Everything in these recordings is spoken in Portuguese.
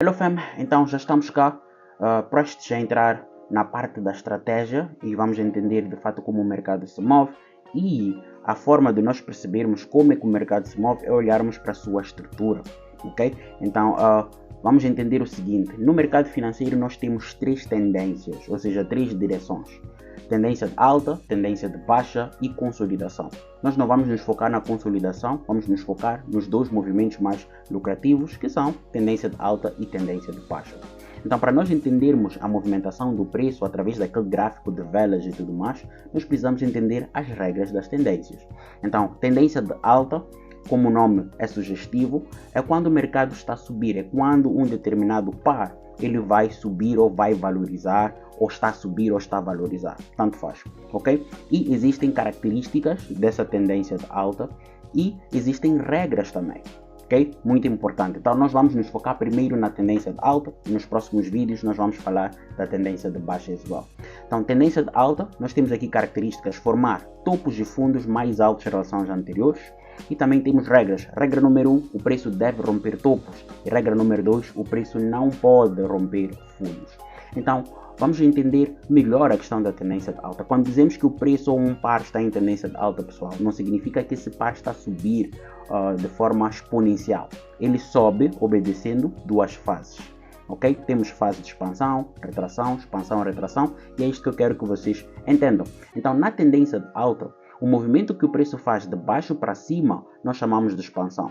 Hello fam, então já estamos cá, prestes a entrar na parte da estratégia e vamos entender de fato como o mercado se move, e a forma de nós percebermos como é que o mercado se move é olharmos para a sua estrutura, ok? Então vamos entender o seguinte: no mercado financeiro nós temos três tendências, ou seja, três direções: tendência de alta, tendência de baixa e consolidação. Nós não vamos nos focar na consolidação, vamos nos focar nos dois movimentos mais lucrativos, que são tendência de alta e tendência de baixa. Então, para nós entendermos a movimentação do preço através daquele gráfico de velas e tudo mais, nós precisamos entender as regras das tendências. Então, tendência de alta, como o nome é sugestivo, é quando o mercado está a subir, é quando um determinado par ele vai subir ou vai valorizar, ou está a subir ou está a valorizar, tanto faz, ok? E existem características dessa tendência de alta e existem regras também, ok? Muito importante. Então nós vamos nos focar primeiro na tendência de alta e nos próximos vídeos nós vamos falar da tendência de baixa as well. Então, tendência de alta, nós temos aqui características: formar topos de fundos mais altos em relação aos anteriores. E também temos regras. Regra número 1, o preço deve romper topos. E regra número 2, o preço não pode romper fundos. Então, vamos entender melhor a questão da tendência de alta. Quando dizemos que o preço ou um par está em tendência de alta, pessoal, não significa que esse par está a subir de forma exponencial. Ele sobe obedecendo duas fases. Ok? Temos fase de expansão, retração, e é isto que eu quero que vocês entendam. Então, na tendência de alta, o movimento que o preço faz de baixo para cima, nós chamamos de expansão.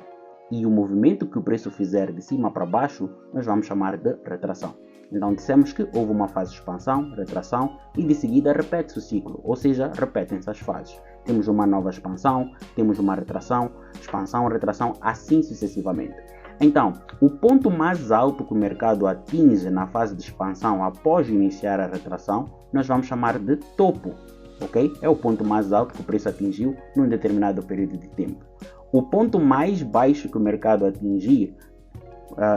E o movimento que o preço fizer de cima para baixo, nós vamos chamar de retração. Então, dissemos que houve uma fase de expansão, retração, e de seguida repete-se o ciclo, ou seja, repetem-se as fases. Temos uma nova expansão, temos uma retração, expansão, retração, assim sucessivamente. Então, o ponto mais alto que o mercado atinge na fase de expansão após iniciar a retração, nós vamos chamar de topo. Ok? É o ponto mais alto que o preço atingiu num determinado período de tempo. O ponto mais baixo que o mercado atingir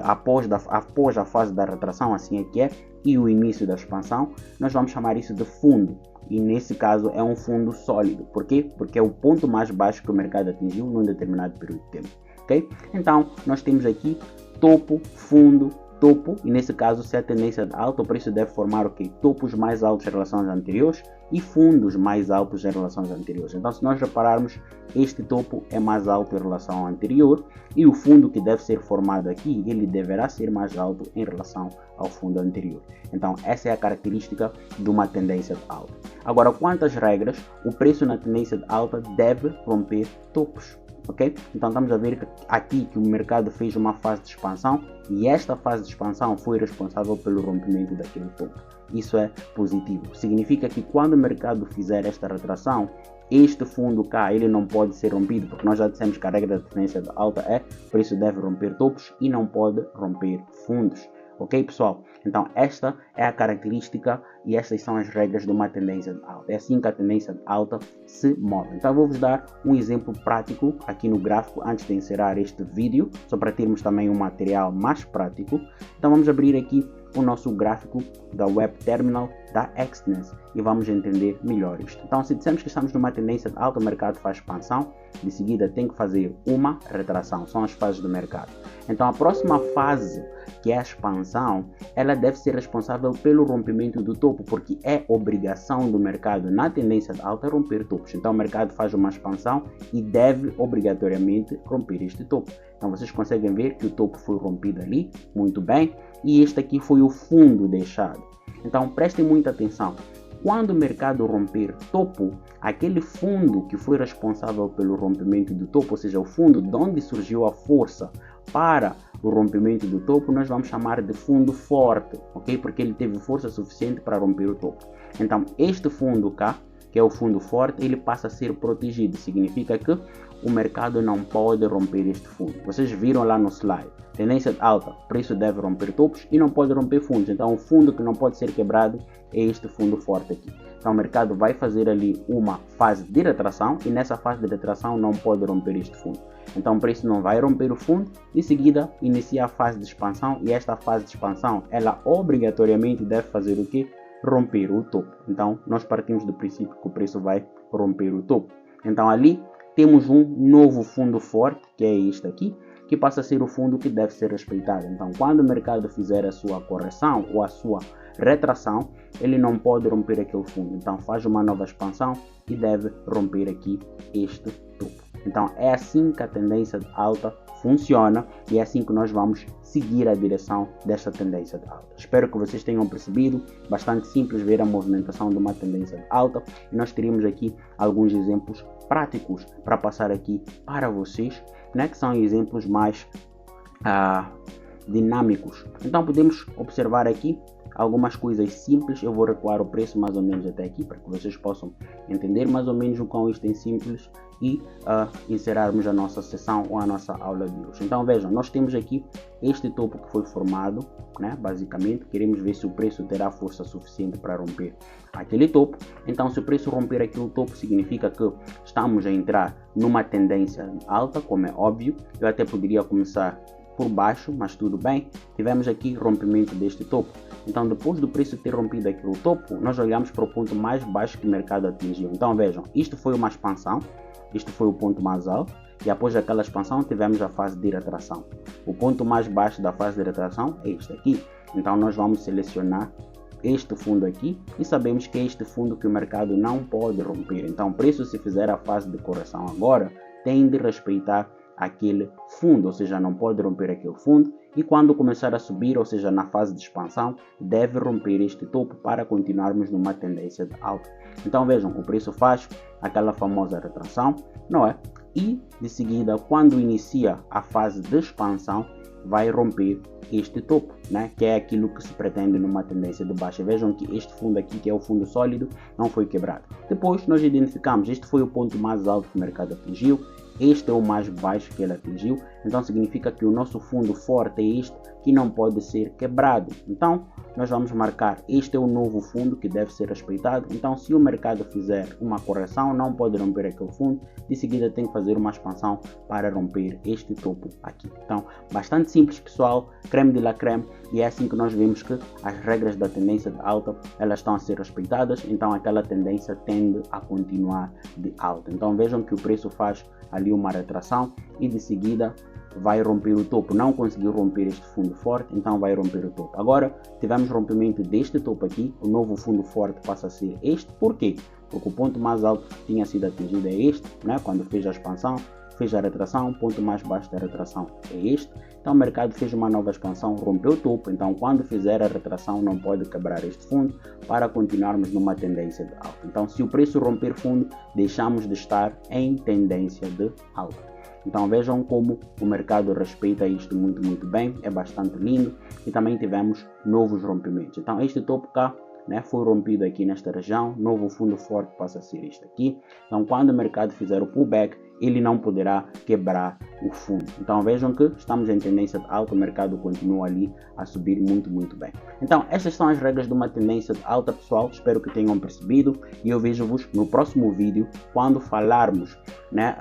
após a fase da retração, assim é que é, e o início da expansão, nós vamos chamar isso de fundo. E nesse caso é um fundo sólido. Por quê? Porque é o ponto mais baixo que o mercado atingiu num determinado período de tempo. Ok? Então, nós temos aqui topo, fundo, topo, e nesse caso, se a tendência de alta, o preço deve formar topos mais altos em relação aos anteriores e fundos mais altos em relação aos anteriores. Então, se nós repararmos, este topo é mais alto em relação ao anterior, e o fundo que deve ser formado aqui, ele deverá ser mais alto em relação ao fundo anterior. Então, essa é a característica de uma tendência de alta. Agora, quantas regras? O preço na tendência de alta deve romper topos. Ok? Então estamos a ver aqui que o mercado fez uma fase de expansão e esta fase de expansão foi responsável pelo rompimento daquele topo. Isso é positivo. Significa que quando o mercado fizer esta retração, este fundo cá ele não pode ser rompido, porque nós já dissemos que a regra da tendência de alta é o preço deve romper topos e não pode romper fundos. Ok, pessoal? Então esta é a característica e estas são as regras de uma tendência de alta. É assim que a tendência de alta se move. Então vou-vos dar um exemplo prático aqui no gráfico antes de encerrar este vídeo, só para termos também um material mais prático. Então vamos abrir aqui o nosso gráfico da Web Terminal da Exness e vamos entender melhor isto. Então, se dissemos que estamos numa tendência de alta, o mercado faz expansão, de seguida tem que fazer uma retração, são as fases do mercado. Então, a próxima fase, que é a expansão, ela deve ser responsável pelo rompimento do topo, porque é obrigação do mercado na tendência de alta romper topos. Então, o mercado faz uma expansão e deve obrigatoriamente romper este topo. Então, vocês conseguem ver que o topo foi rompido ali, muito bem, e este aqui foi o fundo deixado. Então, prestem muita atenção. Quando o mercado romper topo, aquele fundo que foi responsável pelo rompimento do topo, ou seja, o fundo de onde surgiu a força para o rompimento do topo, nós vamos chamar de fundo forte, ok? Porque ele teve força suficiente para romper o topo. Então, este fundo cá, que é o fundo forte, ele passa a ser protegido. Significa que o mercado não pode romper este fundo. Vocês viram lá no slide. Tendência alta, preço deve romper topos e não pode romper fundos. Então, o fundo que não pode ser quebrado é este fundo forte aqui. Então, o mercado vai fazer ali uma fase de retração e nessa fase de retração não pode romper este fundo. Então, o preço não vai romper o fundo. Em seguida, inicia a fase de expansão e esta fase de expansão, ela obrigatoriamente deve fazer o quê? Romper o topo. Então, nós partimos do princípio que o preço vai romper o topo. Então, ali temos um novo fundo forte, que é este aqui, que passa a ser o fundo que deve ser respeitado. Então, quando o mercado fizer a sua correção ou a sua retração, ele não pode romper aquele fundo. Então, faz uma nova expansão e deve romper aqui este topo. Então, é assim que a tendência de alta funciona e é assim que nós vamos seguir a direção desta tendência de alta. Espero que vocês tenham percebido. Bastante simples ver a movimentação de uma tendência de alta, e nós teríamos aqui alguns exemplos práticos para passar aqui para vocês, né, que são exemplos mais dinâmicos. Então podemos observar aqui algumas coisas simples. Eu vou recuar o preço mais ou menos até aqui para que vocês possam entender mais ou menos o quão isto é simples e encerrarmos a nossa sessão ou a nossa aula de hoje. Então vejam, nós temos aqui este topo que foi formado, né? Basicamente queremos ver se o preço terá força suficiente para romper aquele topo. Então se o preço romper aquele topo, significa que estamos a entrar numa tendência alta, como é óbvio. Eu até poderia começar por baixo, mas tudo bem. Tivemos aqui rompimento deste topo. Então depois do preço ter rompido aquele topo, nós olhamos para o ponto mais baixo que o mercado atingiu. Então vejam, isto foi uma expansão, isto foi o ponto mais alto, e após aquela expansão tivemos a fase de retração. O ponto mais baixo da fase de retração é este aqui. Então nós vamos selecionar este fundo aqui e sabemos que é este fundo que o mercado não pode romper. Então o preço, se fizer a fase de correção agora, tem de respeitar aquele fundo, ou seja, não pode romper aquele fundo, e quando começar a subir, ou seja, na fase de expansão, deve romper este topo para continuarmos numa tendência de alta. Então vejam, o preço faz aquela famosa retração, não é? E de seguida, quando inicia a fase de expansão, vai romper este topo, né? Que é aquilo que se pretende numa tendência de baixa. Vejam que este fundo aqui, que é o fundo sólido, não foi quebrado. Depois nós identificamos, este foi o ponto mais alto que o mercado atingiu, este é o mais baixo que ele atingiu. Então significa que o nosso fundo forte é este, que não pode ser quebrado. Então nós vamos marcar, este é o novo fundo que deve ser respeitado. Então se o mercado fizer uma correção, não pode romper aquele fundo, de seguida tem que fazer uma expansão para romper este topo aqui. Então bastante simples, pessoal, creme de la creme, e é assim que nós vemos que as regras da tendência de alta, elas estão a ser respeitadas. Então aquela tendência tende a continuar de alta. Então vejam que o preço faz ali uma retração e de seguida vai romper o topo. Não conseguiu romper este fundo forte, então vai romper o topo. Agora tivemos rompimento deste topo aqui, o novo fundo forte passa a ser este. Por quê? Porque o ponto mais alto que tinha sido atingido é este, né? Quando fez a expansão, fez a retração, o ponto mais baixo da retração é este. Então o mercado fez uma nova expansão, rompeu o topo. Então quando fizer a retração, não pode quebrar este fundo para continuarmos numa tendência de alta. Então se o preço romper fundo, deixamos de estar em tendência de alta. Então vejam como o mercado respeita isto muito bem, é bastante lindo. E também tivemos novos rompimentos. Então este topo cá, né, foi rompido aqui nesta região, novo fundo forte passa a ser este aqui. Então quando o mercado fizer o pullback, ele não poderá quebrar o fundo. Então vejam que estamos em tendência de alta, o mercado continua ali a subir muito bem. Então estas são as regras de uma tendência de alta, pessoal. Espero que tenham percebido e eu vejo-vos no próximo vídeo, quando falarmos, né,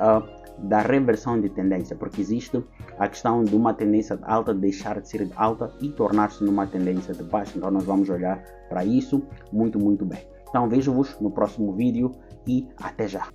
da reversão de tendência, porque existe a questão de uma tendência de alta deixar de ser de alta e tornar-se numa tendência de baixa. Então nós vamos olhar para isso muito bem. Então vejo-vos no próximo vídeo e até já.